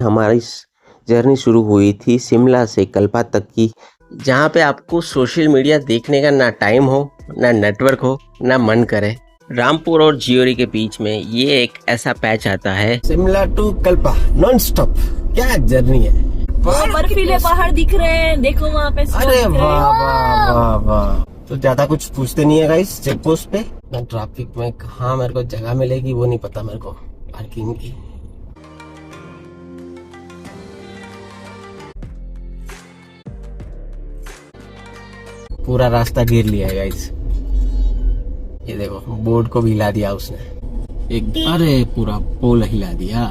हमारी जर्नी शुरू हुई थी शिमला से कल्पा तक की, जहाँ पे आपको सोशल मीडिया देखने का ना टाइम हो, ना नेटवर्क हो, ना मन करे। रामपुर और जियोरी के बीच में ये एक ऐसा पैच आता है। Shimla to Kalpa non stop, क्या जर्नी है। बर्फीले पहाड़ दिख रहे हैं, देखो वहाँ पे। अरे वाह वाह वाह वाह। तो ज्यादा कुछ पूछते नहीं है गाइस चेक पोस्ट पे। मैं ट्रैफिक में कहाँ मेरे को जगह मिलेगी वो नहीं पता मेरे को पार्किंग की। पूरा रास्ता घेर लिया है गाइस, ये देखो बोर्ड को भी हिला दिया उसने एक। अरे पूरा पोल हिला दिया।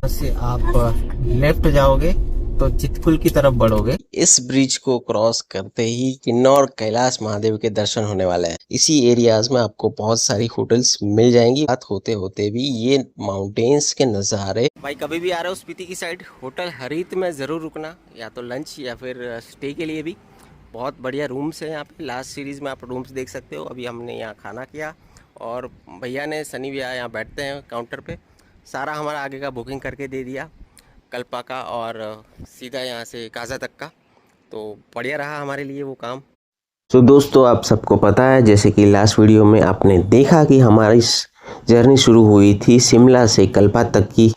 से आप लेफ्ट जाओगे तो चितकुल की तरफ बढ़ोगे। इस ब्रिज को क्रॉस करते ही किन्नौर कैलाश महादेव के दर्शन होने वाले हैं। इसी एरियाज में आपको बहुत सारी होटल्स मिल जाएंगी। बात होते होते भी ये माउंटेन्स के नज़ारे। भाई कभी भी आ रहे हो स्पीति की साइड, होटल हरित में ज़रूर रुकना, या तो लंच या फिर स्टे के लिए भी। बहुत बढ़िया रूम्स हैं यहाँ पे। लास्ट सीरीज़ में आप रूम्स देख सकते हो। अभी हमने यहाँ खाना किया और भैया ने सनी भैया यहाँ बैठते हैं काउंटर पे, सारा हमारा आगे का बुकिंग करके दे दिया कल्पा का और सीधा यहाँ से काजा तक का। तो बढ़िया रहा हमारे लिए वो काम। तो दोस्तों आप सबको पता है, जैसे कि लास्ट वीडियो में आपने देखा कि हमारी जर्नी शुरू हुई थी शिमला से कल्पा तक की,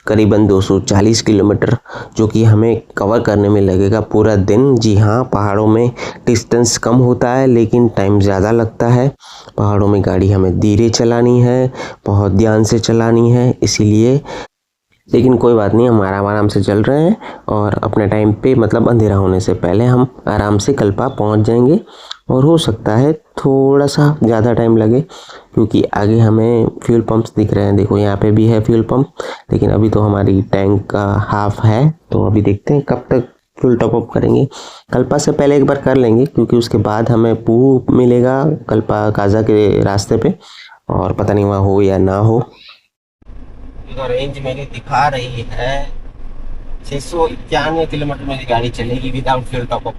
करीबन 240 किलोमीटर, जो कि हमें कवर करने में लगेगा पूरा दिन। जी हाँ, पहाड़ों में डिस्टेंस कम होता है लेकिन टाइम ज़्यादा लगता है। पहाड़ों में गाड़ी हमें धीरे चलानी है, बहुत ध्यान से चलानी है, इसीलिए। लेकिन कोई बात नहीं, हम आराम से चल रहे हैं और अपने टाइम पे, मतलब अंधेरा होने से पहले हम आराम से कल्पा पहुंच जाएंगे। और हो सकता है थोड़ा सा ज़्यादा टाइम लगे क्योंकि आगे हमें फ्यूल पंप्स दिख रहे हैं। देखो यहाँ पे भी है फ्यूल पंप, लेकिन अभी तो हमारी टैंक का हाफ है, तो अभी देखते हैं कब तक फुल टॉप अप करेंगे। कल्पा से पहले एक बार कर लेंगे क्योंकि उसके बाद हमें पूह मिलेगा कल्पा काजा के रास्ते पे, और पता नहीं वहाँ हो या ना हो। रेंज मेरी दिखा रही है 691 किलोमीटर मेरी गाड़ी चलेगी without fuel top up.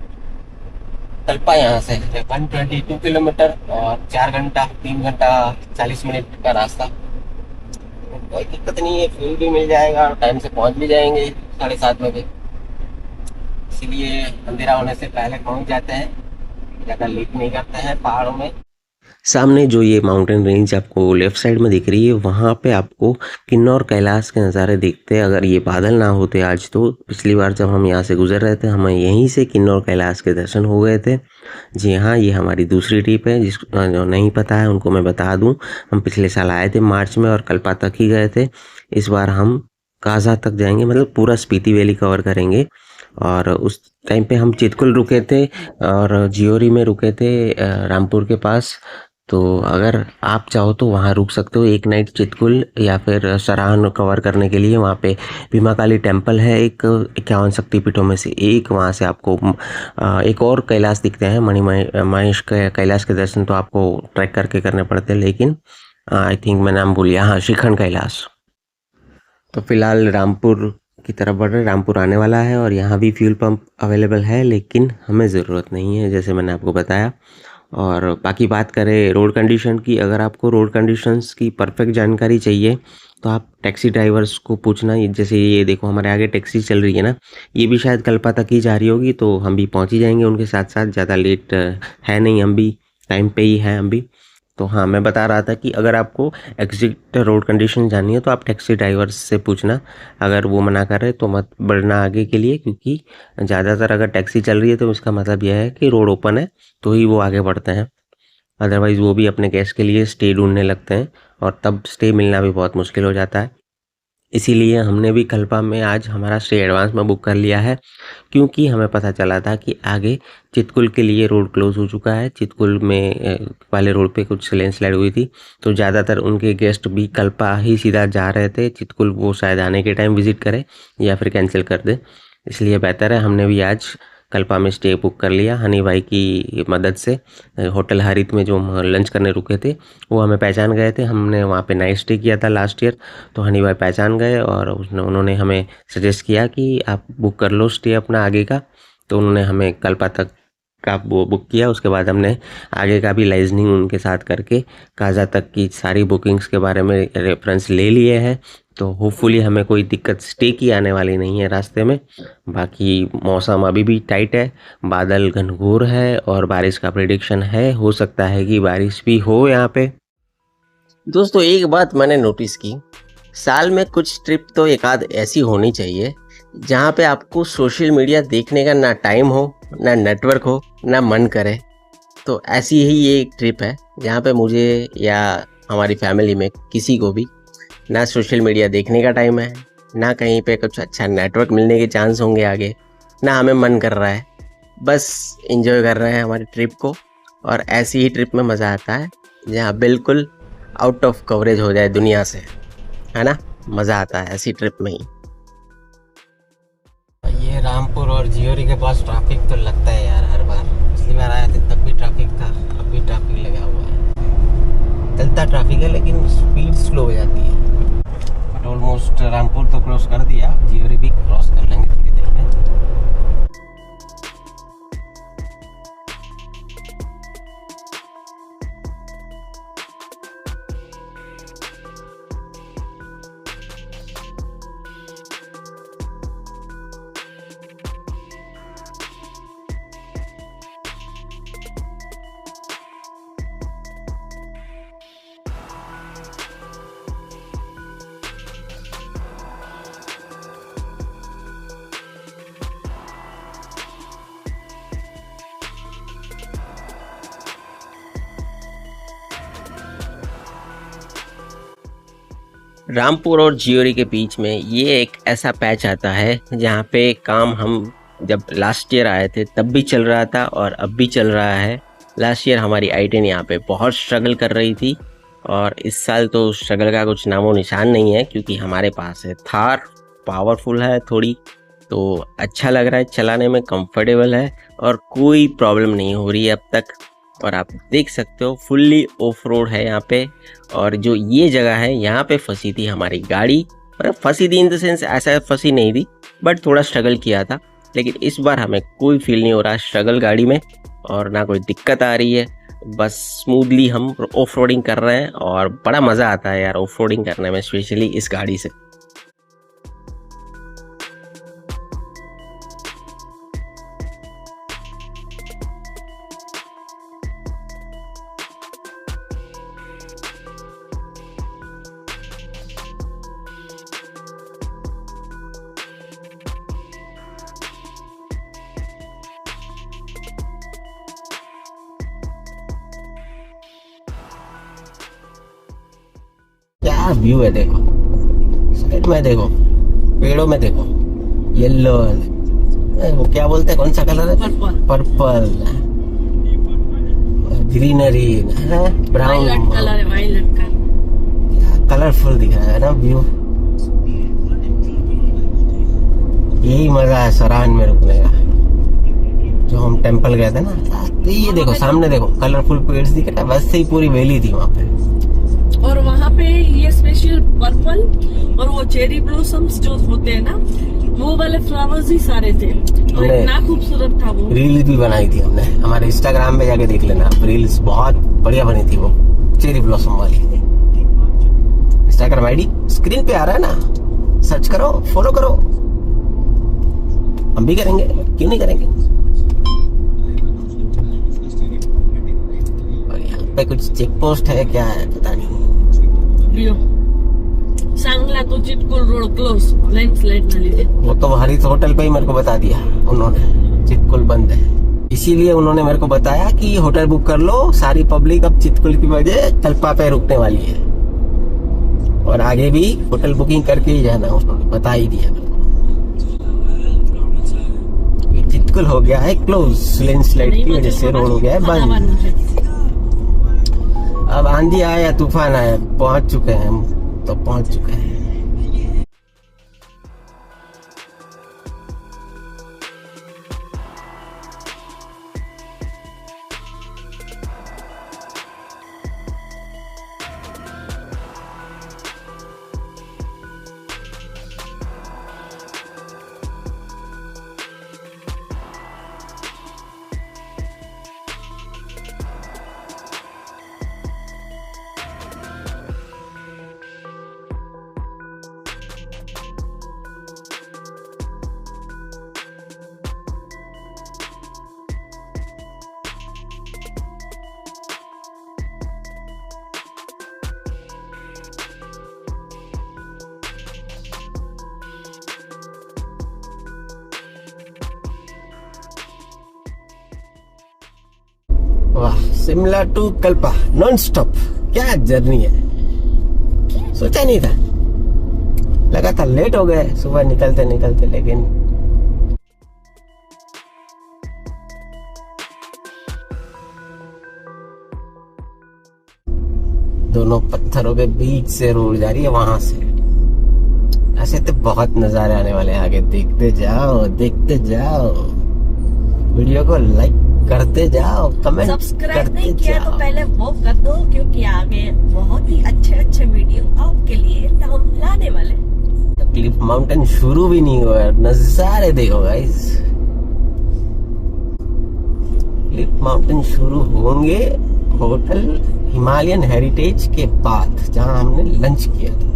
Kalpa यहाँ से 122 किलोमीटर और 3 घंटा 40 मिनट का रास्ता। कोई दिक्कत नहीं है, फ्यूल भी मिल जाएगा और टाइम से पहुँच भी जाएंगे 7:30 बजे। इसीलिए अंधेरा होने से पहले पहुँच जाते हैं, ज़्यादा लेट नहीं करते हैं पहाड़ों में। सामने जो ये माउंटेन रेंज आपको लेफ्ट साइड में दिख रही है, वहाँ पे आपको किन्नौर कैलाश के नज़ारे दिखते हैं। अगर ये बादल ना होते आज, तो पिछली बार जब हम यहाँ से गुजर रहे थे हमें यहीं से किन्नौर कैलाश के दर्शन हो गए थे। जी हाँ, ये हमारी दूसरी ट्रिप है। जो नहीं पता है उनको मैं बता दूँ, हम पिछले साल आए थे मार्च में और कल्पा तक ही गए थे। इस बार हम काजा तक जाएंगे, मतलब पूरा स्पीति वैली कवर करेंगे। और उस टाइम पे हम चितकुल रुके थे और जियोरी में रुके थे रामपुर के पास। तो अगर आप चाहो तो वहाँ रुक सकते हो एक नाइट चितकुल, या फिर सराहन कवर करने के लिए वहाँ पे भीमा काली टेम्पल है, एक 51 शक्तिपीठों में से एक। वहाँ से आपको एक और कैलाश दिखते हैं, मणिमहेश कैलाश के दर्शन तो आपको ट्रैक करके करने पड़ते हैं, लेकिन आई थिंक मैं नाम भूल गया, हाँ, श्रीखंड कैलाश। तो फिलहाल रामपुर की तरफ बढ़ रहे, रामपुर आने वाला है और यहाँ भी फ्यूल पंप अवेलेबल है, लेकिन हमें ज़रूरत नहीं है, जैसे मैंने आपको बताया। और बाकी बात करें रोड कंडीशन की, अगर आपको रोड कंडीशंस की परफेक्ट जानकारी चाहिए तो आप टैक्सी ड्राइवर्स को पूछना। जैसे ये देखो हमारे आगे टैक्सी चल रही है ना, ये भी शायद कल्पा तक ही जा रही होगी, तो हम भी पहुँच ही जाएंगे उनके साथ साथ। ज़्यादा लेट है नहीं, हम भी टाइम पे ही हैं हम भी। तो हाँ, मैं बता रहा था कि अगर आपको एग्जैक्ट रोड कंडीशन जाननी है तो आप टैक्सी ड्राइवर्स से पूछना। अगर वो मना कर रहे तो मत बढ़ना आगे के लिए, क्योंकि ज़्यादातर अगर टैक्सी चल रही है तो इसका मतलब यह है कि रोड ओपन है तो ही वो आगे बढ़ते हैं। अदरवाइज़ वो भी अपने गैस के लिए स्टे ढूंढने लगते हैं और तब स्टे मिलना भी बहुत मुश्किल हो जाता है। इसीलिए हमने भी कल्पा में आज हमारा स्टे एडवांस में बुक कर लिया है, क्योंकि हमें पता चला था कि आगे चितकुल के लिए रोड क्लोज हो चुका है। चितकुल में वाले रोड पे कुछ लैंडस्लाइड हुई थी, तो ज़्यादातर उनके गेस्ट भी कल्पा ही सीधा जा रहे थे। चितकुल वो शायद आने के टाइम विज़िट करें या फिर कैंसिल कर दे, इसलिए बेहतर है हमने भी आज कल्पा में स्टे बुक कर लिया हनी भाई की मदद से। होटल हरित में जो हम लंच करने रुके थे वो हमें पहचान गए थे, हमने वहाँ पे नाइट स्टे किया था लास्ट ईयर, तो हनी भाई पहचान गए और उन्होंने हमें सजेस्ट किया कि आप बुक कर लो स्टे अपना आगे का। तो उन्होंने हमें कल्पा तक का वो बुक किया। उसके बाद हमने आगे का भी लाइजनिंग उनके साथ करके काजा तक की सारी बुकिंग्स के बारे में रेफरेंस ले लिए हैं। तो होपफुली हमें कोई दिक्कत स्टे की आने वाली नहीं है रास्ते में। बाकी मौसम अभी भी टाइट है, बादल घनघोर है और बारिश का प्रिडिक्शन है, हो सकता है कि बारिश भी हो यहाँ पे। दोस्तों एक बात मैंने नोटिस की, साल में कुछ ट्रिप तो एक आध ऐसी होनी चाहिए जहाँ पे आपको सोशल मीडिया देखने का ना टाइम हो, ना नेटवर्क हो, ना मन करे। तो ऐसी ही ये एक ट्रिप है जहाँ पे मुझे या हमारी फैमिली में किसी को भी ना सोशल मीडिया देखने का टाइम है, ना कहीं पे कुछ अच्छा नेटवर्क मिलने के चांस होंगे आगे, ना हमें मन कर रहा है। बस एंजॉय कर रहे हैं हमारी ट्रिप को। और ऐसी ही ट्रिप में मज़ा आता है जहाँ बिल्कुल आउट ऑफ कवरेज हो जाए दुनिया से, है ना। मज़ा आता है ऐसी ट्रिप में ही। ये रामपुर और जियोरी के पास ट्रैफिक तो लगता है यार हर बार। पिछली बार आया था तब भी ट्रैफिक था, अब भी ट्रैफिक लगा हुआ है। चलता ट्रैफिक है लेकिन स्पीड स्लो हो जाती है। बट ऑलमोस्ट रामपुर तो क्रॉस कर दिया, जियोरी भी क्रॉस कर लेंगे थोड़ी देर में। रामपुर और जियोरी के बीच में ये एक ऐसा पैच आता है जहाँ पे काम हम जब लास्ट ईयर आए थे तब भी चल रहा था और अब भी चल रहा है। लास्ट ईयर हमारी i10 यहाँ पे बहुत स्ट्रगल कर रही थी और इस साल तो स्ट्रगल का कुछ नामो निशान नहीं है, क्योंकि हमारे पास है थार, पावरफुल है थोड़ी, तो अच्छा लग रहा है चलाने में, कंफर्टेबल है और कोई प्रॉब्लम नहीं हो रही है अब तक। और आप देख सकते हो फुल्ली ऑफ रोड है यहाँ पे। और जो ये जगह है यहाँ पे फंसी थी हमारी गाड़ी, मतलब फंसी थी इन द सेंस ऐसा फंसी नहीं थी, बट थोड़ा स्ट्रगल किया था। लेकिन इस बार हमें कोई फील नहीं हो रहा स्ट्रगल गाड़ी में और ना कोई दिक्कत आ रही है। बस स्मूथली हम ऑफ रोडिंग कर रहे हैं और बड़ा मज़ा आता है यार ऑफ रोडिंग करने में, स्पेशली इस गाड़ी से। क्या व्यू है देखो, साइड में देखो, पेड़ों में देखो, येलो, वो क्या बोलते हैं, कौन सा कलर है? पर्पल, ग्रीनरी, ब्राउन कलर है, वायलेट कलर, कलरफुल दिख रहा है ना व्यू। यही मजा है सराहन में रुकने का, जो हम टेम्पल गए थे ना। तो ये देखो सामने देखो कलरफुल पेड़ दिख रहा है, वैसे ही पूरी वैली थी वहाँ पे। और वहाँ पे ये स्पेशल पर्पल और वो चेरी ब्लॉसम्स जो होते हैं ना, वो वाले फ्लावर्स ही सारे थे और इतना खूबसूरत था वो। रील्स भी बनाई थी हमने, हमारे इंस्टाग्राम में जाके देख लेना, रील्स बहुत बढ़िया बनी थी वो चेरी ब्लॉसम वाली। इंस्टाग्राम आईडी स्क्रीन पे आ रहा है ना, सर्च करो, फॉलो करो। हम भी करेंगे, क्यों नहीं करेंगे। और यहाँ पे कुछ चेक पोस्ट है क्या है पता नहीं। सांगला तो चिटकुल रोड क्लोज, लैंडस्लाइड ना लीजिए। वो तो हरित होटल पे ही मेरे को बता दिया उन्होंने, चिटकुल बंद है। इसीलिए उन्होंने मेरे को बताया कि होटल बुक कर लो, सारी पब्लिक अब चिटकुल की वजह तलपा पे रुकने वाली है। और आगे भी होटल बुकिंग करके ही जाना, उन्होंने बता ही दिया मेरे को। चिटकुल हो गया है क्लोज, लैंडस्लाइड की वजह से रोड हो गया है बंद। अब आंधी आया या तूफान आया, पहुंच चुके हैं हम, तो पहुंच चुके हैं। वाह, Shimla to Kalpa non stop, क्या जर्नी है। सोचा नहीं था, लगा था लेट हो गए सुबह निकलते निकलते, लेकिन दोनों पत्थरों के बीच से रोड जा रही है वहां से। ऐसे तो बहुत नजारे आने वाले हैं आगे, देखते जाओ देखते जाओ, वीडियो को लाइक करते जाओ, कमेंट सब्सक्राइब नहीं करते किया तो जाओ। पहले वो कर दो, क्योंकि आगे बहुत ही अच्छे अच्छे वीडियो आपके लिए हम लाने वाले हैं। क्लिफ माउंटेन शुरू भी नहीं हुआ है, नजारे देखो गाइस। क्लिफ माउंटेन शुरू होंगे होटल हिमालयन हेरिटेज के बाद, जहां हमने लंच किया था।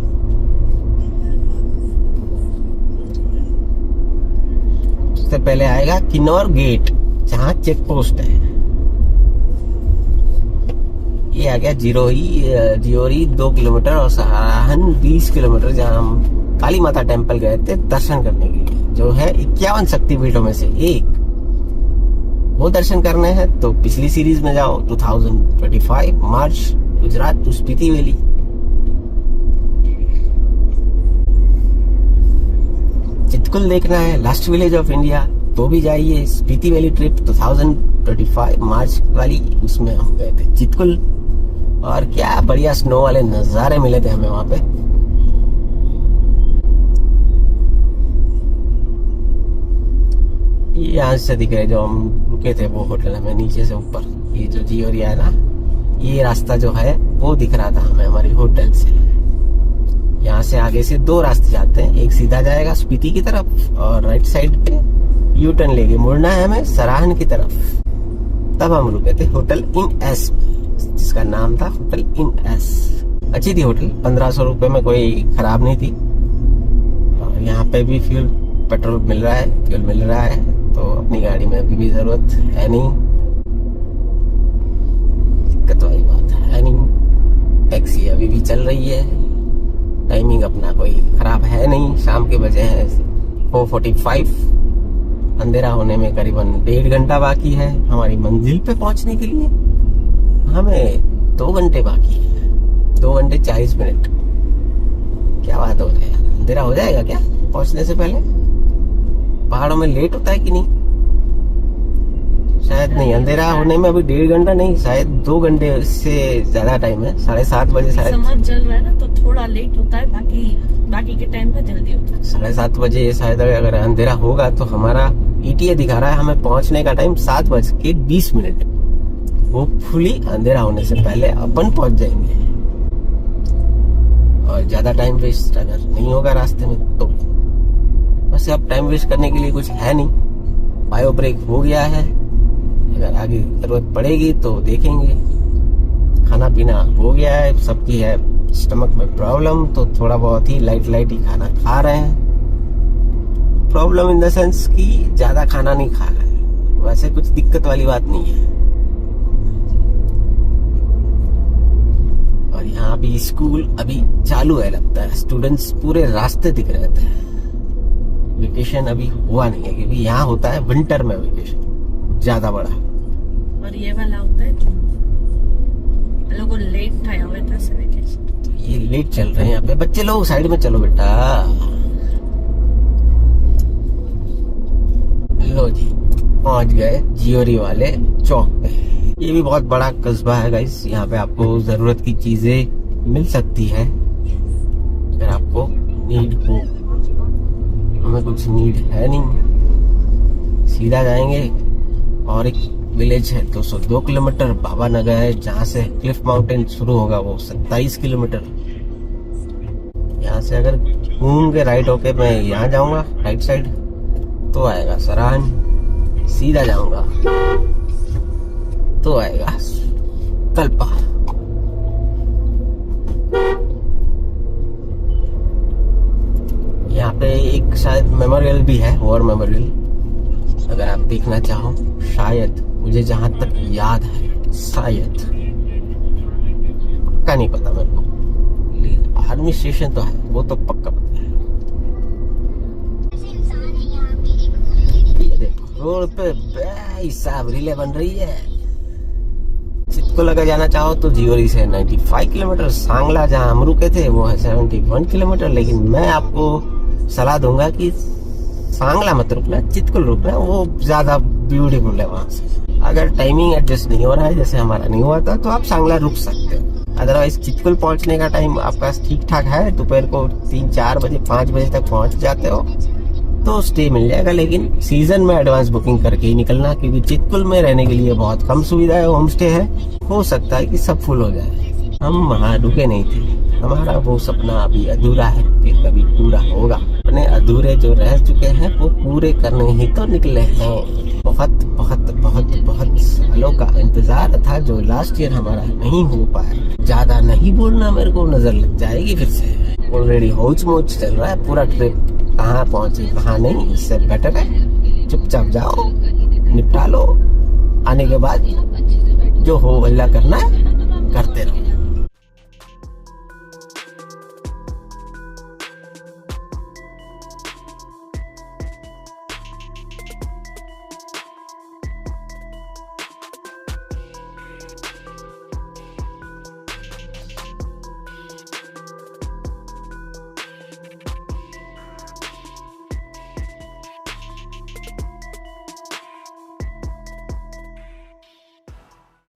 उससे पहले आएगा किन्नौर गेट, जहां चेक पोस्ट है। ये आ गया जियोरी 2 किलोमीटर और सराहन 20 किलोमीटर, जहां हम काली माता टेम्पल गए थे दर्शन करने के लिए, जो है 51 शक्तिपीठों में से एक। वो दर्शन करने हैं तो पिछली सीरीज में जाओ, 2025 मार्च, गुजरात टू स्पीति वैली। चितकुल देखना है, लास्ट विलेज ऑफ इंडिया, तो भी जाइए। स्पीति वैली ट्रिप 2025 मार्च वाली, उसमें हम गए थे चितकुल, और क्या बढ़िया स्नो वाले नजारे मिले थे हमें वहां पे। ये यहाँ से दिख रहे जो हम रुके थे वो होटल, हमें नीचे से ऊपर ये जो जियोरिया है ना, ये रास्ता जो है वो दिख रहा था हमें हमारी होटल से। यहाँ से आगे से 2 रास्ते जाते हैं, एक सीधा जाएगा स्पीति की तरफ और राइट साइड पे यू टर्न लेके मुड़ना है हमें सराहन की तरफ। तब हम रुके थे होटल इन एस, जिसका नाम था होटल इन एस। अच्छी थी होटल, 1500 रुपए में कोई खराब नहीं थी। और यहाँ पे भी पेट्रोल मिल रहा है, फ्यूल मिल रहा है, तो अपनी गाड़ी में अभी भी जरूरत है नहीं, दिक्कत वाली बात है नहीं। टैक्सी अभी भी चल रही है, टाइमिंग अपना कोई खराब है नहीं। शाम के बजे हैं 4:45, अंधेरा होने में करीबन 1.5 घंटा बाकी है हमारी मंजिल पे पहुंचने के लिए। हमें 2 घंटे बाकी है, 2 घंटे 40 मिनट। क्या बात हो रही है, अंधेरा हो जाएगा क्या पहुंचने से पहले? पहाड़ों में लेट होता है कि नहीं? शायद नहीं, अंधेरा होने में अभी 1.5 घंटा नहीं, शायद 2 घंटे से ज्यादा टाइम है। 7:30 बजे शायद समझ चल रहा है ना, तो थोड़ा लेट होता है, बाकी के टाइम पे जल्दी होता है। 7:30 बजे शायद अगर अंधेरा होगा तो हमारा ETA दिखा रहा है हमें पहुंचने का टाइम 7:20। होपफुली अंधेरा होने से पहले अपन पहुंच जाएंगे, और ज्यादा टाइम वेस्ट अगर नहीं होगा रास्ते में तो। वैसे अब टाइम वेस्ट करने के लिए कुछ है नहीं, बायो ब्रेक हो गया है, अगर आगे जरूरत पड़ेगी तो देखेंगे। खाना पीना हो गया है, सबकी है स्टमक में प्रॉब्लम, तो थोड़ा बहुत ही लाइट ही खाना खा रहे हैं। प्रॉब्लम इन द सेंस कि ज्यादा खाना नहीं खा रहे हैं, वैसे कुछ दिक्कत वाली बात नहीं है। और यहाँ भी स्कूल अभी चालू है लगता है, स्टूडेंट्स पूरे रास्ते दिख रहे थे। वेकेशन अभी हुआ नहीं है, क्योंकि यहाँ होता है विंटर में वेकेशन ज्यादा बड़ा, और ये वाला होता है लोगों लेट था हुआ था वेकेशन। ये लेट चल रहे हैं यहाँ पे। बच्चे लोग साइड में चलो बेटा। लो जी, पहुंच गए जियोरी वाले चौक पे। ये भी बहुत बड़ा कस्बा है गाइस, यहाँ पे आपको जरूरत की चीजें मिल सकती है अगर आपको नीड हो। हमें कुछ नीड है नहीं, सीधा जाएंगे और एक विलेज है 202 किलोमीटर, बाबा नगर है, जहाँ से क्लिफ माउंटेन शुरू होगा वो 27 किलोमीटर। यहाँ से अगर घूम के राइट होके मैं यहाँ जाऊंगा राइट साइड तो आएगा सराहन, सीधा जाऊंगा तो आएगा कल्पा। यहाँ पे एक शायद मेमोरियल भी है, वॉर मेमोरियल, अगर आप देखना चाहो। शायद, मुझे जहां तक याद है शायद, पक्का नहीं पता मेरे को। आर्मी स्टेशन तो है, वो तो पक्का पता है। ये देखो रोड पे भाई साहब रीले बन रही है। चितकुल अगर जाना चाहो तो जियोरी से 95 किलोमीटर, सांगला जहाँ हम रुके थे वो है 71 किलोमीटर। लेकिन मैं आपको सलाह दूंगा कि सांगला मत रुकना, चितकुल रुकना, वो ज्यादा ब्यूटीफुल है वहां से। अगर टाइमिंग एडजस्ट नहीं हो रहा है जैसे हमारा नहीं हुआ था तो आप सांगला रुक सकते हो। अदरवाइज चितकुल पहुंचने का टाइम आपका ठीक ठाक है, दोपहर को 3-4 बजे 5 बजे तक पहुंच जाते हो तो स्टे मिल जाएगा। लेकिन सीजन में एडवांस बुकिंग करके ही निकलना, क्योंकि चितकुल में रहने के लिए बहुत कम सुविधा है, होम स्टे है, हो सकता है कि सब फुल हो जाए। हम वहाँ रुके नहीं थे, हमारा वो सपना अभी अधूरा है, फिर कभी पूरा होगा। अपने अधूरे जो रह चुके हैं वो पूरे करने ही तो निकले हैं। बहुत बहुत बहुत बहुत सालों का इंतजार था जो लास्ट ईयर हमारा नहीं हो पाया। ज्यादा नहीं बोलना, मेरे को नजर लग जाएगी फिर से। ऑलरेडी होच मोच चल रहा है पूरा ट्रिप, कहाँ पहुंचे कहाँ नहीं। इससे बेटर है चुपचाप जाओ, निपटा लो, आने के बाद जो हो अल्लाह करना है करते रहो।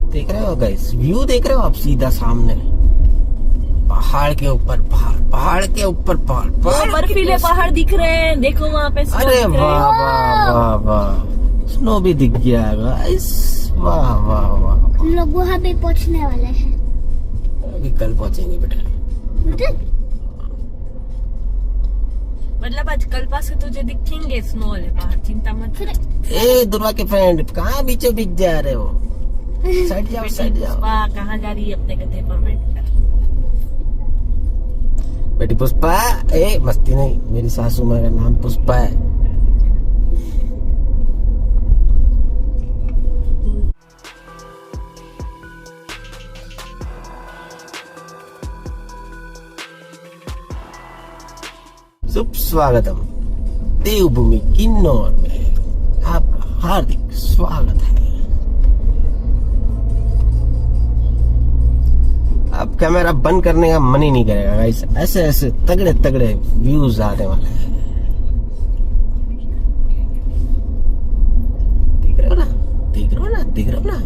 देख रहे हो गाइस, व्यू देख रहे हो आप, सीधा सामने पहाड़ के ऊपर पहाड़, पहाड़ के ऊपर पहाड़, पहाड़ बर्फीले पहाड़ दिख रहे हैं, देखो वहाँ पे snow अरे दिख रहे वाह हैं। वाह वाह वाह, स्नो भी दिख गया गाइस, वाह वाह वाह। हम लोग वहाँ पे पहुँचने वाले हैं। अभी कल पहुंचेंगे बेटा। मतलब आज कल पास से तुझे दिखेंगे स्नो वाले पहाड़, चिंता मत कर। ए दुर्वा के फ्रेंड, कहाँ बीचों बीच जा रहे हो? साइड जाओ, साइड जाओ। पुष्पा कहाँ जा रही है अपने गधे पर बैठकर? बेटी पुष्पा, ए मस्ती नहीं, मेरी सासू माँ का नाम पुष्पा है। शुभ स्वागतम देवभूमि किन्नौर में, आपका हार्दिक स्वागत है। अब कैमरा बंद करने का मन ही नहीं करेगा गाइस, ऐसे ऐसे तगड़े तगड़े व्यूज आने वाले हैं। देख रहे हो ना, देख रहे हो ना, देख रहे हो ना।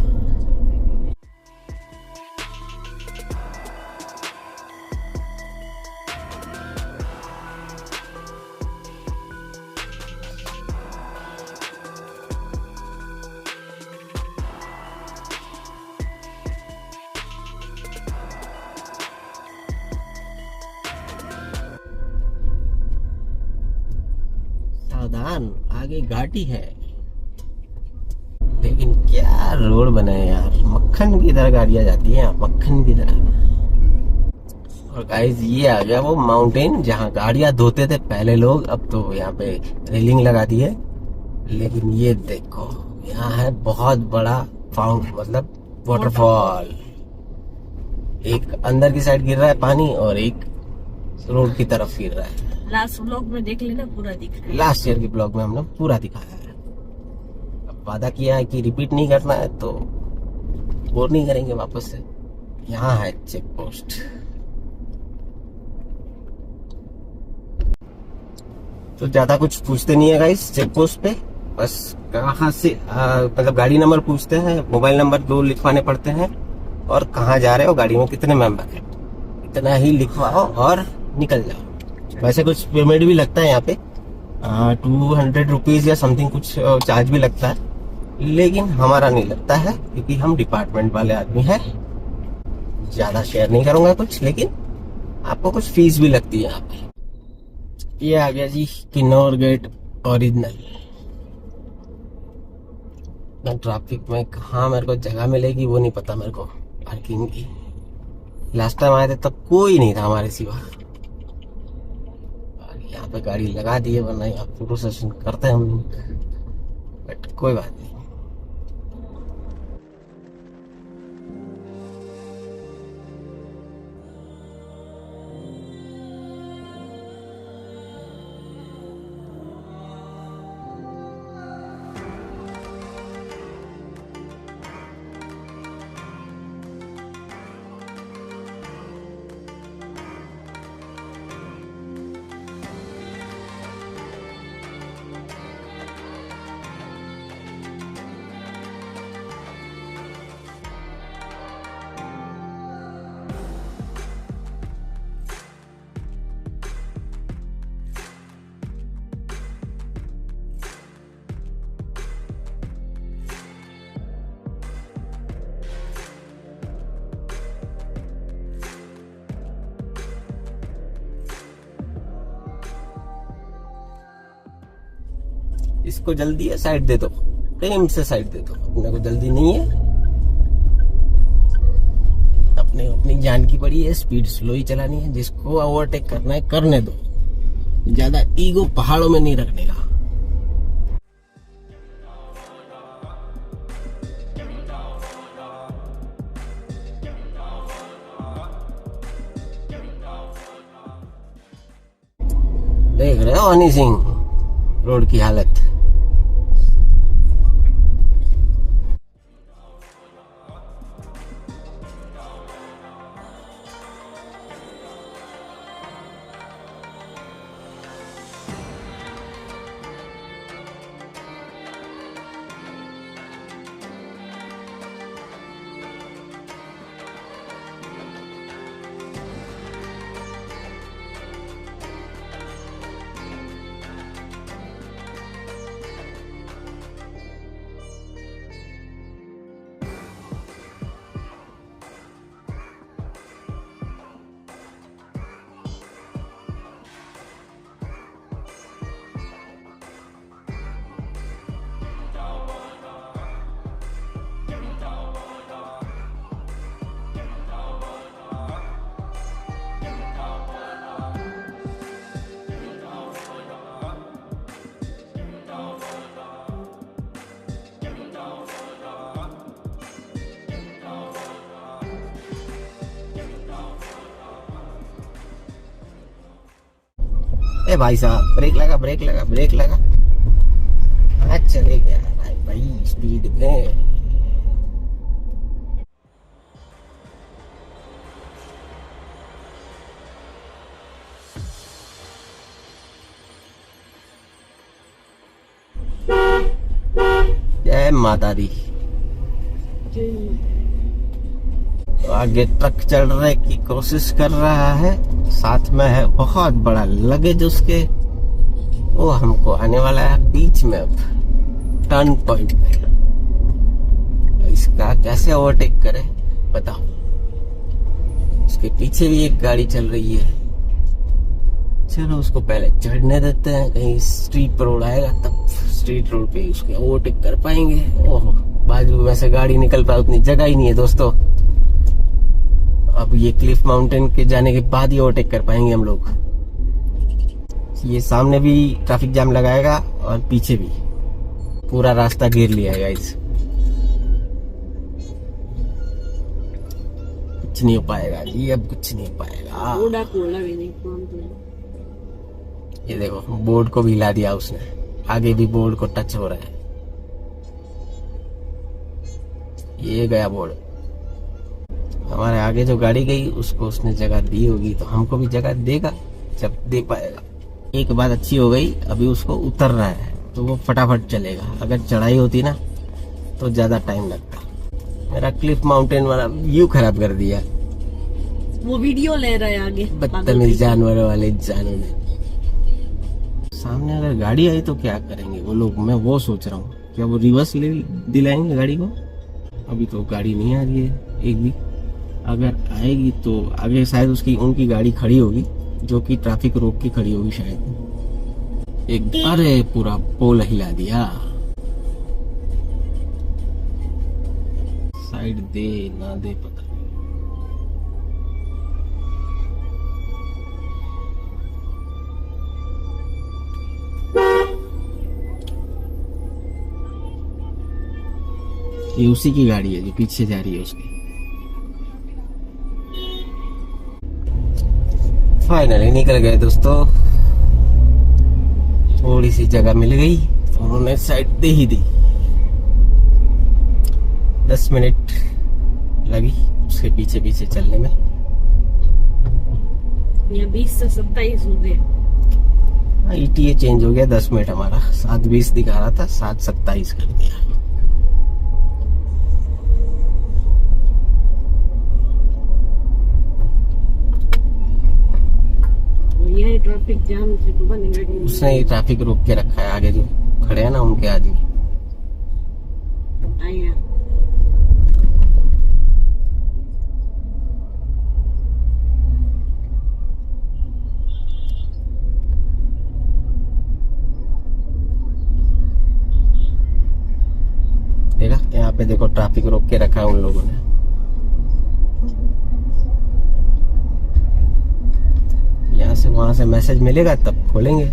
सावधान, आगे घाटी है। लेकिन क्या रोड बने हैं यार, मक्खन की तरह गाड़ियां जाती हैं, मक्खन की तरह। और गाइस ये आ गया वो माउंटेन जहाँ गाड़ियां धोते थे पहले लोग, अब तो यहाँ पे रेलिंग लगा दी है। लेकिन ये देखो, यहाँ है बहुत बड़ा फाउंट, मतलब वाटरफॉल। एक अंदर की साइड गिर रहा है पानी और एक रोड की तरफ गिर रहा है। लास्ट व्लॉग में देख लेना, पूरा दिख रहा है। लास्ट ईयर के ब्लॉग में हमने पूरा दिखाया है। अब वादा किया है कि रिपीट नहीं करना है तो बोर नहीं करेंगे वापस से। यहाँ है चेक पोस्ट। तो ज्यादा कुछ पूछते नहीं है गाइस चेक पोस्ट पे, बस कहाँ से मतलब गाड़ी नंबर पूछते हैं, मोबाइल नंबर 2 लिखवाने पड़ते हैं, और कहाँ जा रहे हो, गाड़ी में कितने मेंबर हैं, इतना ही लिखवाओ और निकल जाओ। वैसे कुछ पेमेंट भी लगता है यहाँ पे, 200 रुपीज या समथिंग कुछ चार्ज भी लगता है, लेकिन हमारा नहीं लगता है क्योंकि हम डिपार्टमेंट वाले आदमी हैं। ज्यादा शेयर नहीं करूंगा कुछ, लेकिन आपको कुछ फीस भी लगती है यहाँ पे। ये आ गया जी किन्नौर गेट ओरिजिनल। ट्रैफिक में कहाँ मेरे को जगह मिलेगी वो नहीं पता मेरे को पार्किंग की। लास्ट टाइम आए थे तब कोई नहीं था हमारे सिवा। यहाँ पे गाड़ी लगा दी है, वरना यहाँ फोटो सेशन करते हैं हम लोग, बट कोई बात नहीं। इसको जल्दी है, साइड दे दो, प्रेम से साइड दे दो, अपने को जल्दी नहीं है, अपने अपनी जान की पड़ी है, स्पीड स्लो ही चलानी है, जिसको ओवरटेक करना है करने दो, ज्यादा ईगो पहाड़ों में नहीं रखने का। देख रहे हो हनी सिंह रोड की हालत। ए भाई साहब, ब्रेक लगा, ब्रेक लगा, ब्रेक लगा। आज चले गया भाई स्पीड में। जय माता दी। आगे ट्रक चढ़ने की कोशिश कर रहा है, साथ में है बहुत बड़ा लगेज उसके, वो हमको आने वाला है बीच में, अब टर्न पॉइंट पे। इसका कैसे ओवरटेक करे बताओ। उसके पीछे भी एक गाड़ी चल रही है, चलो उसको पहले चढ़ने देते हैं, कहीं स्ट्रीट पर रोड आएगा तब स्ट्रीट रोड पे उसके ओवरटेक कर पाएंगे। ओह, बाजू में से गाड़ी निकल पाए उतनी जगह ही नहीं है दोस्तों। अब ये क्लिफ माउंटेन के जाने के बाद ही ओवरटेक कर पाएंगे हम लोग। ये सामने भी ट्रैफिक जाम लगाएगा और पीछे भी, पूरा रास्ता घेर लिया है गाइस। कुछ नहीं हो पाएगा जी, अब कुछ नहीं हो पाएगा। ये देखो बोर्ड को भी हिला दिया उसने, आगे भी बोर्ड को टच हो रहा है। ये गया बोर्ड। हमारे आगे जो गाड़ी गई उसको उसने जगह दी होगी, तो हमको भी जगह देगा जब दे पाएगा। एक बात अच्छी हो गई, अभी उसको उतर रहा है तो वो फटाफट चलेगा। अगर चढ़ाई होती ना तो ज्यादा टाइम लगता। मेरा क्लिफ माउंटेन वाला व्यू खराब कर दिया। वो वीडियो ले रहा है आगे, बदतमीज जानवरों वाले इंसानों ने। सामने अगर गाड़ी आई तो क्या करेंगे वो लोग, मैं वो सोच रहा हूँ। क्या वो रिवर्स ले दिलाएंगे गाड़ी को? अभी तो गाड़ी नहीं आ रही है एक भी। अगर आएगी तो आगे शायद उनकी गाड़ी खड़ी होगी, जो कि ट्रैफिक रोक के खड़ी होगी शायद। एक अरे पूरा पोल हिला दिया। साइड दे ना दे पता नहीं। ये उसी की गाड़ी है जो पीछे जा रही है उसकी। फाइनली निकल गए दोस्तों, थोड़ी सी जगह मिल गई तो उन्होंने साइड दे ही दी। 10 मिनट लगी उसके पीछे पीछे चलने में। 20 से 27 हो गए। ETA चेंज हो गया 10 मिनट हमारा। 7:20 दिखा रहा था, 7:27 कर दिया। ये ट्रैफिक जाम से तो बनेगा। उसने ही ट्रैफिक रोक के रखा है, आगे जो खड़े हैं ना उनके आदमी। आया यहाँ पे देखो ट्रैफिक रोक के रखा है उन लोगों ने। यहाँ से वहां से मैसेज मिलेगा तब खोलेंगे।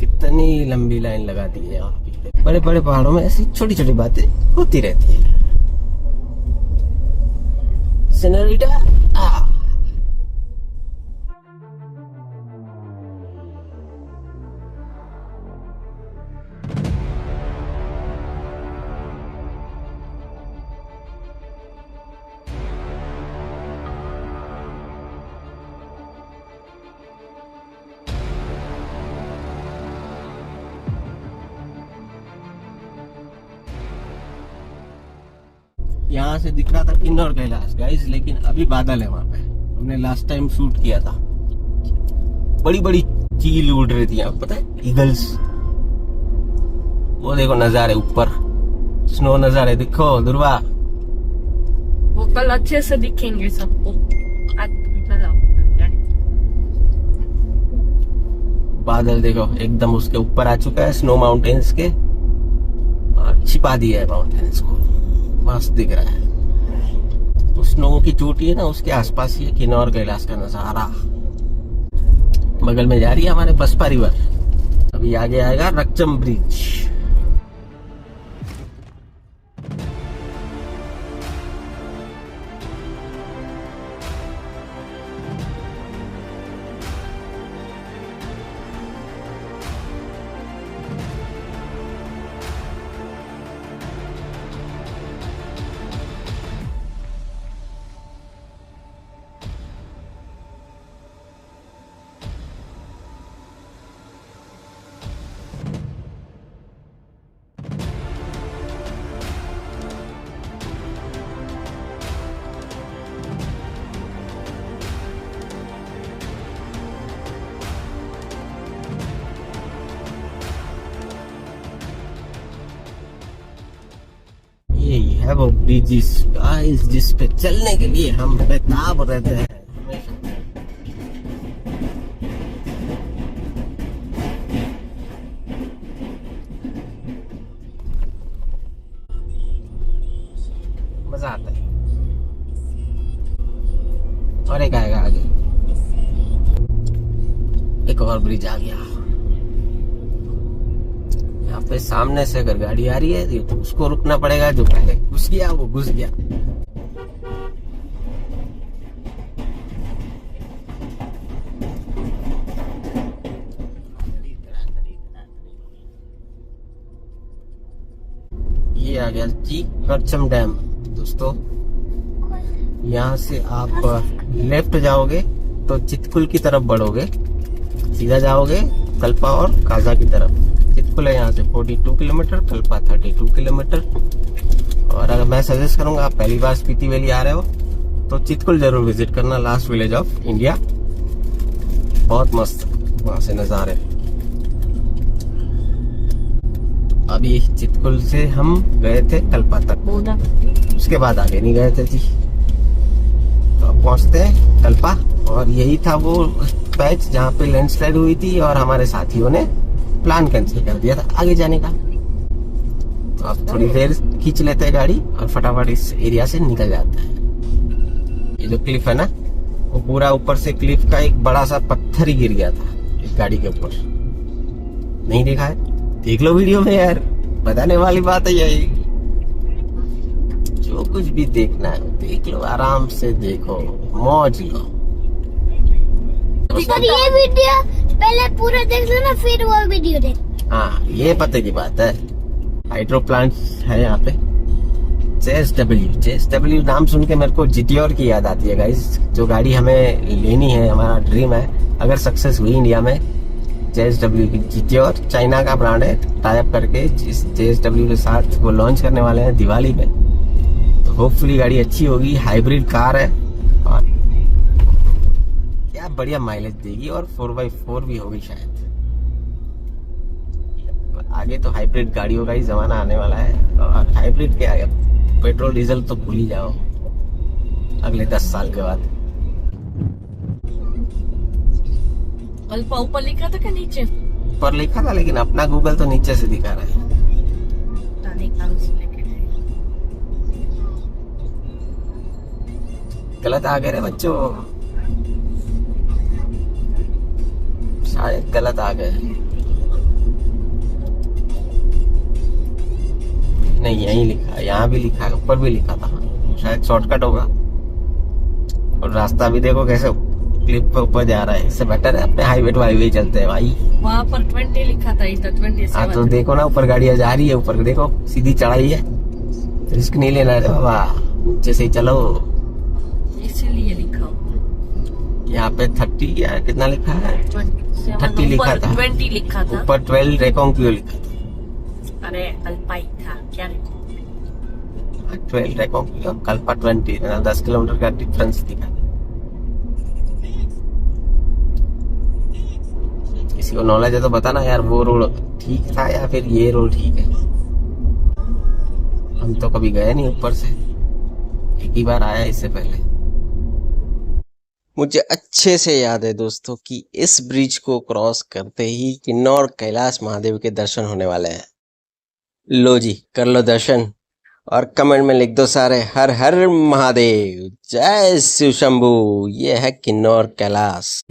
कितनी लंबी लाइन लगा दी है यहाँ पे। बड़े बड़े पहाड़ों में ऐसी छोटी छोटी बातें होती रहती है। सेनोरिटा यहाँ से दिख रहा था किन्नौर कैलाश गाइस, लेकिन अभी बादल है वहां पे। हमने लास्ट टाइम शूट किया था, बड़ी बड़ी चील उड़ रही थी यहाँ, पता है, ईगल्स। वो देखो नजारे ऊपर, स्नो नजारे दिखो दुर्वा। वो कल अच्छे से दिखेंगे सबको। बादल देखो एकदम उसके ऊपर आ चुका है, स्नो माउंटेन्स के, और छिपा दिया है माउंटेन्स को, मस्त दिख रहा है। तो स्नो की चोटी है ना, उसके आसपास ही किन्नौर कैलाश का नजारा। बगल में जा रही है हमारे बसपा रिवर। अभी आगे आएगा रक्चम ब्रिज। यही है वो ब्रिजेस गाइस जिस पे चलने के लिए हम बेताब रहते हैं। मजा आता है। और एक आएगा आगे, एक और ब्रिज आ गया। यहाँ पे सामने से अगर गाड़ी आ रही है तो उसको रुकना पड़ेगा, जो पहले घुस गया वो घुस गया। ये आ गया जी करचम डैम दोस्तों। यहाँ से आप लेफ्ट जाओगे तो चितकुल की तरफ बढ़ोगे, सीधा जाओगे कल्पा और काजा की तरफ। चितकुल है यहाँ से 42 किलोमीटर, कल्पा 32 किलोमीटर। और अगर मैं सजेस्ट करूंगा, आप पहली बार स्पीति वैली आ रहे हो तो चितकुल जरूर विजिट करना, लास्ट विलेज ऑफ इंडिया। बहुत मस्त वहां से नजारे। अभी चितकुल से हम गए थे कल्पा तक, उसके बाद आगे नहीं गए थे जी। तो अब पहुंचते हैं कल्पा, और यही था वो पैच जहाँ पे लैंडस्लाइड हुई थी और हमारे साथियों ने प्लान कैंसिल कर दिया था आगे जाने का। तो अब थोड़ी देर खींच लेते हैं गाड़ी और फटाफट इस एरिया से निकल जाता है। ये जो क्लिफ है ना, वो पूरा ऊपर से क्लिफ का एक बड़ा सा पत्थर ही गिर गया था एक गाड़ी के ऊपर। नहीं देखा है? देख लो वीडियो में यार, बताने वाली बात है यही। जो कुछ भी देखना है देख लो, आराम से देखो, मौज लो। और ये वीडियो पहले पूरा देख लो ना, फिर वो वीडियो देख। हाँ, ये पते की बात है। हाइड्रो प्लांट्स है यहाँ पे। JSW नाम सुन के मेरे को GTOR की याद आती है गाइस। जो गाड़ी हमें लेनी है, हमारा ड्रीम है, अगर सक्सेस हुई इंडिया में, JSW की GTOR चाइना का ब्रांड है, टाई अप करके जिस JSW के साथ वो लॉन्च करने वाले हैं दिवाली पे। तो होपफुली गाड़ी अच्छी होगी, हाइब्रिड कार है और क्या बढ़िया माइलेज देगी, और 4x4 भी होगी शायद। आगे तो हाइब्रिड गाड़ियों का ही जमाना आने वाला है, और हाइब्रिड क्या है, पेट्रोल डीजल तो भूल ही जाओ अगले 10 साल के बाद। कल्पा ऊपर लिखा था क्या नीचे? ऊपर लिखा था, लेकिन अपना गूगल तो नीचे से दिखा रहा है। पता नहीं कहाँ से लेके गए। गलत आ गए रे बच्चों, शायद गलत आ गए। नहीं, यही लिखा है, यहाँ भी लिखा है, ऊपर भी लिखा था, शायद शॉर्टकट होगा। और रास्ता भी देखो कैसे क्लिप पे ऊपर जा रहा है, इससे बेटर है अपने हाईवे टू हाईवे चलते हैं भाई। वहाँ पर 20 लिखा था, इधर 27। हाँ तो देखो ना, ऊपर गाड़ियां जा रही है, ऊपर देखो सीधी चढ़ाई है, रिस्क नहीं लेना है बाबा, नीचे से ही चलो। इसीलिए लिखा हुआ। यहाँ पे 30 या कितना लिखा है, 30 लिखा था, 20 लिखा था। ऊपर 12 रेकोंक्यू लिखा था। अरे कल्पा ही था क्या? 12 रेकोंक्यू, कल्पा 20, 10 किलोमीटर का डिफरेंस दिखा। किसी को नॉलेज है तो बताना यार, वो रोड ठीक था या फिर ये रोड ठीक है। हम तो कभी गए नहीं ऊपर से, एक ही बार आया इससे पहले। मुझे अच्छे से याद है दोस्तों कि इस ब्रिज को क्रॉस करते ही किन्नौर कैलाश महादेव के दर्शन होने वाले हैं। लो जी, कर लो दर्शन और कमेंट में लिख दो सारे हर हर महादेव, जय शिव शंभू। ये है किन्नौर कैलाश।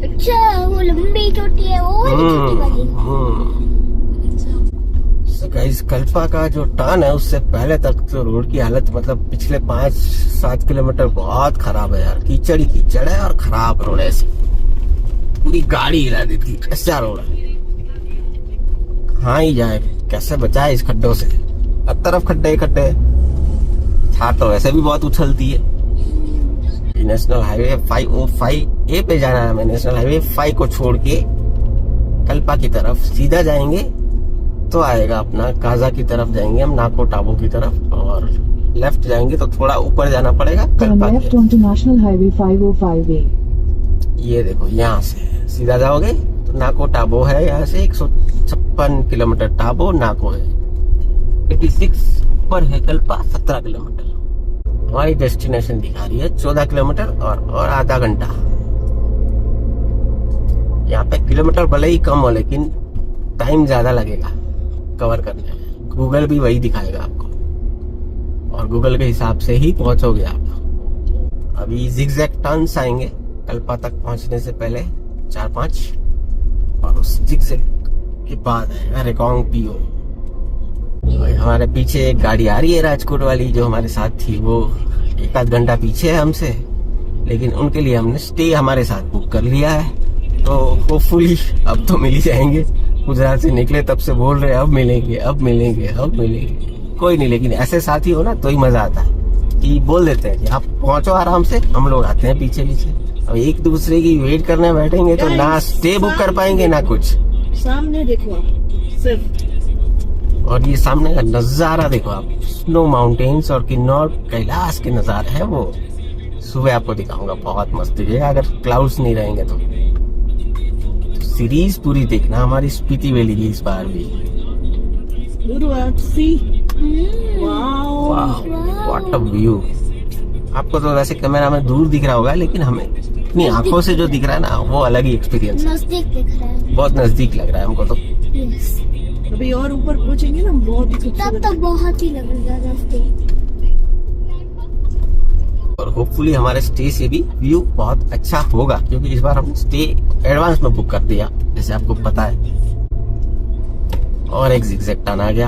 अच्छा, वो लंबी चोटी है, वो वाली छोटी वाली। So guys, कल्पा का जो टर्न है उससे पहले तक तो रोड की हालत मतलब पिछले 5-7 किलोमीटर बहुत खराब है यार, कीचड़ ही कीचड़ है और खराब रोड है, ऐसी पूरी गाड़ी हिला देती, ऐसा रोड है। कहाँ ही जाए, कैसे बचाए इस खड्डों से, हर तरफ खड्डे खड्डे। छाट तो वैसे भी बहुत उछलती है। नेशनल हाईवे 505A पे जाना है हमें, नेशनल हाईवे 5 को छोड़ के कल्पा की तरफ सीधा जाएंगे तो आएगा अपना काजा की तरफ जाएंगे हम, नाको टाबो की तरफ, और लेफ्ट जाएंगे तो थोड़ा ऊपर जाना पड़ेगा Kalpa left on to national highway 505A। ये देखो, यहाँ से सीधा जाओगे तो नाको टाबो है, यहाँ से 156 किलोमीटर टाबो नाको है, 86 पर है कल्पा 17 किलोमीटर। हमारी डेस्टिनेशन दिखा रही है 14 किलोमीटर और आधा घंटा। यहाँ पे किलोमीटर भले ही कम हो लेकिन टाइम ज्यादा लगेगा कवर करने में। गूगल भी वही दिखाएगा आपको और गूगल के हिसाब से ही पहुंचोगे आप। अभी जिगजैग टर्न्स आएंगे कल्पा तक पहुंचने से पहले 4-5, और उस जिगजैग के बाद है रेकोंग-पिओ। हमारे पीछे एक गाड़ी आ रही है राजकोट वाली, जो हमारे साथ थी वो 1-8 घंटा पीछे है हमसे, लेकिन उनके लिए हमने स्टे हमारे साथ बुक कर लिया है, तो होपफुली अब तो मिल ही जाएंगे। गुजरात से निकले तब से बोल रहे अब मिलेंगे अब मिलेंगे अब मिलेंगे, कोई नहीं, लेकिन ऐसे साथी हो ना तो ही मजा आता है कि बोल देते हैं कि आप पहुंचो आराम से, हम लोग आते हैं पीछे पीछे। अब एक दूसरे की वेट करने बैठेंगे तो ना स्टे बुक कर पाएंगे ना कुछ। सामने देखो सिर्फ, और ये सामने का नजारा देखो आप, स्नो माउंटेन्स और किन्नौर कैलाश के नजारे हैं वो। सुबह आपको दिखाऊंगा, बहुत मस्त दिखेगा अगर क्लाउड्स नहीं रहेंगे तो सीरीज पूरी देखना हमारी स्पीति वैली की इस बार भी। What a view. आपको तो वैसे कैमरा में दूर दिख रहा होगा, लेकिन हमें अपनी आंखों से जो दिख रहा है ना वो अलग ही एक्सपीरियंस है, नजदीक दिख रहा है, बहुत नजदीक लग रहा है हमको तो। यस, अभी और ऊपर पहुंचेंगे ना, बहुत ही तब खूबसूरत। तो बहुत ही लगेगा नजदीक। और होपफुली हमारे स्टे से भी व्यू बहुत अच्छा होगा, क्योंकि इस बार हमने स्टे एडवांस में बुक कर दिया जैसे आपको पता है। और एक जिगजैग टर्न आ गया।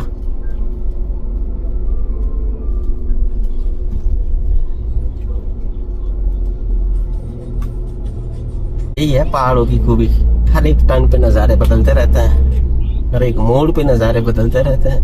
यही है पहाड़ों की खूबी, हर एक टर्न पे नजारे बदलते रहते हैं, हर एक मोड़ पे नजारे बदलते रहते हैं।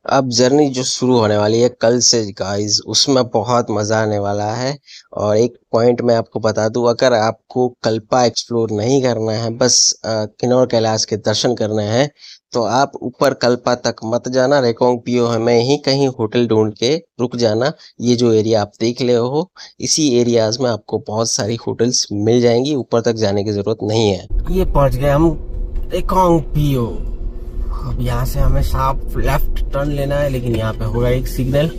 अब जर्नी जो शुरू होने वाली है कल से गाइस, उसमें बहुत मजा आने वाला है। और एक पॉइंट मैं आपको बता दूं, अगर आपको कल्पा एक्सप्लोर नहीं करना है, बस किन्नौर कैलाश के दर्शन करने हैं, तो आप ऊपर कल्पा तक मत जाना, रेकोंग पियो में ही कहीं होटल ढूंढ के रुक जाना। ये जो एरिया आप देख ले हो, इसी एरियाज में आपको बहुत सारी होटल्स मिल जाएंगी, ऊपर तक जाने की जरूरत नहीं है। ये पहुंच गए हम रेकोंग पियो। अब यहाँ से हमें साफ लेफ्ट टर्न लेना है, लेकिन यहाँ पे होगा एक signal.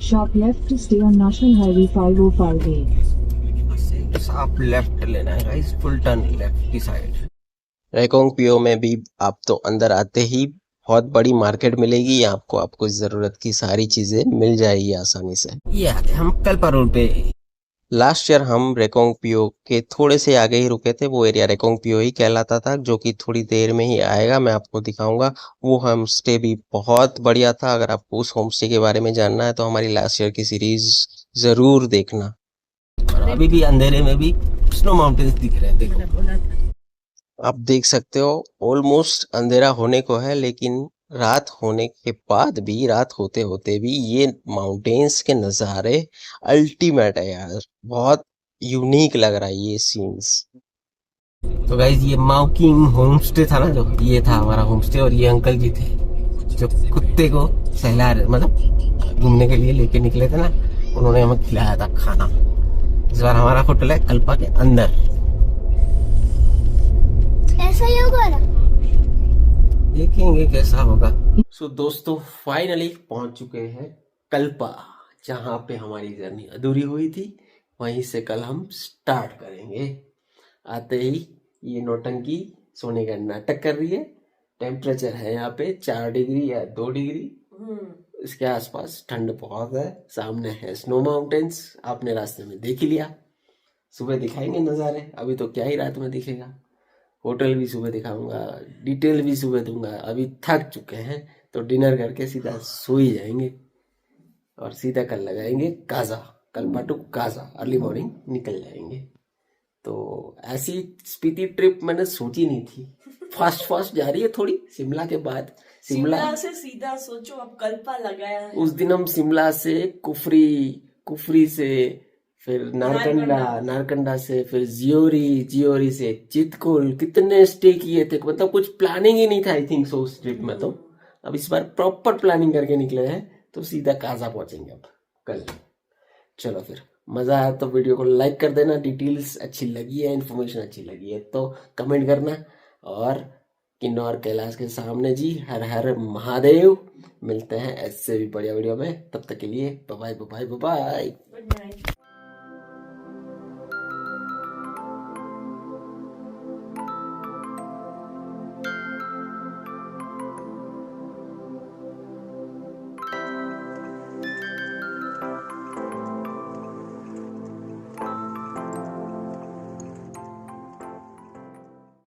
Sharp left to stay on National Highway 505A. साफ लेफ्ट लेना है गाइस, फुल टर्न लेफ्ट की साइड। रेकोंग पियो में भी आप तो अंदर आते ही बहुत बड़ी मार्केट मिलेगी, यहाँ आपको जरूरत की सारी चीजें मिल जाएगी आसानी से। ये आते हम कल्पा रोड पे। लास्ट ईयर हम रेकोंग पियो के थोड़े से आगे ही रुके थे, वो एरिया रेकोंग पियो ही कहलाता था, जो कि थोड़ी देर में ही आएगा, मैं आपको दिखाऊंगा। वो होम स्टे भी बहुत बढ़िया था। अगर आपको उस होम स्टे के बारे में जानना है तो हमारी लास्ट ईयर की सीरीज जरूर देखना। और अभी भी अंधेरे में भी स्नो माउंटेन्स दिख रहे हैं, देखो आप देख सकते हो। ऑलमोस्ट अंधेरा होने को है, लेकिन रात होने के बाद भी, रात होते होते भी ये माउंटेन्स के नज़ारे अल्टीमेट है यार, बहुत यूनिक लग रहा है ये सीन्स। तो गाइज ये माउकिंग होम स्टे था ना, जो ये था हमारा होम स्टे। और ये अंकल जी थे जो कुत्ते को सहला रहे, मतलब घूमने के लिए लेके निकले थे ना, उन्होंने हमें खिलाया था खाना। इस बार हमारा होटल है कल्पा के अंदर। ऐसा ही होगा ना? देखेंगे कैसा होगा। सो दोस्तों फाइनली पहुंच चुके हैं कल्पा, जहां पे हमारी जर्नी अधूरी हुई थी। वहीं से कल हम स्टार्ट करेंगे। आते ही ये नौटंकी सोने का नाटक कर रही है। टेम्परेचर है यहाँ पे 4 डिग्री या 2 डिग्री, इसके आसपास ठंड बहुत है। सामने है स्नो माउंटेन्स, आपने रास्ते में देख ही लिया। सुबह दिखाएंगे नज़ारे, अभी तो क्या ही रात में दिखेगा। होटल भी सुबह दिखाऊंगा, डिटेल भी सुबह दूंगा। अभी थक चुके हैं तो डिनर करके सीधा सो ही जाएंगे और सीधा कल लगाएंगे Kaza, Kalpa to Kaza, early morning निकल जाएंगे। तो ऐसी स्पीति ट्रिप मैंने सोची नहीं थी, फास्ट जा रही है थोड़ी। शिमला के बाद शिमला से सीधा सोचो अब कल्पा लगाया है। उस दिन हम शिमला से कुफरी से फिर नारकंडा से फिर जियोरी से चितकुल, कितने स्टे किए थे, मतलब कुछ प्लानिंग ही नहीं था आई थिंक सो उस ट्रिप में। तो अब इस बार प्रॉपर प्लानिंग करके निकले हैं, तो सीधा काजा पहुंचेंगे अब कल। चलो फिर, मजा आया तो वीडियो को लाइक कर देना, डिटेल्स अच्छी लगी है, इन्फॉर्मेशन अच्छी लगी है तो कमेंट करना। और किन्नौर कैलाश के सामने जी, हर हर महादेव। मिलते हैं ऐसे भी बढ़िया वीडियो में, तब तक के लिए बाय बाय।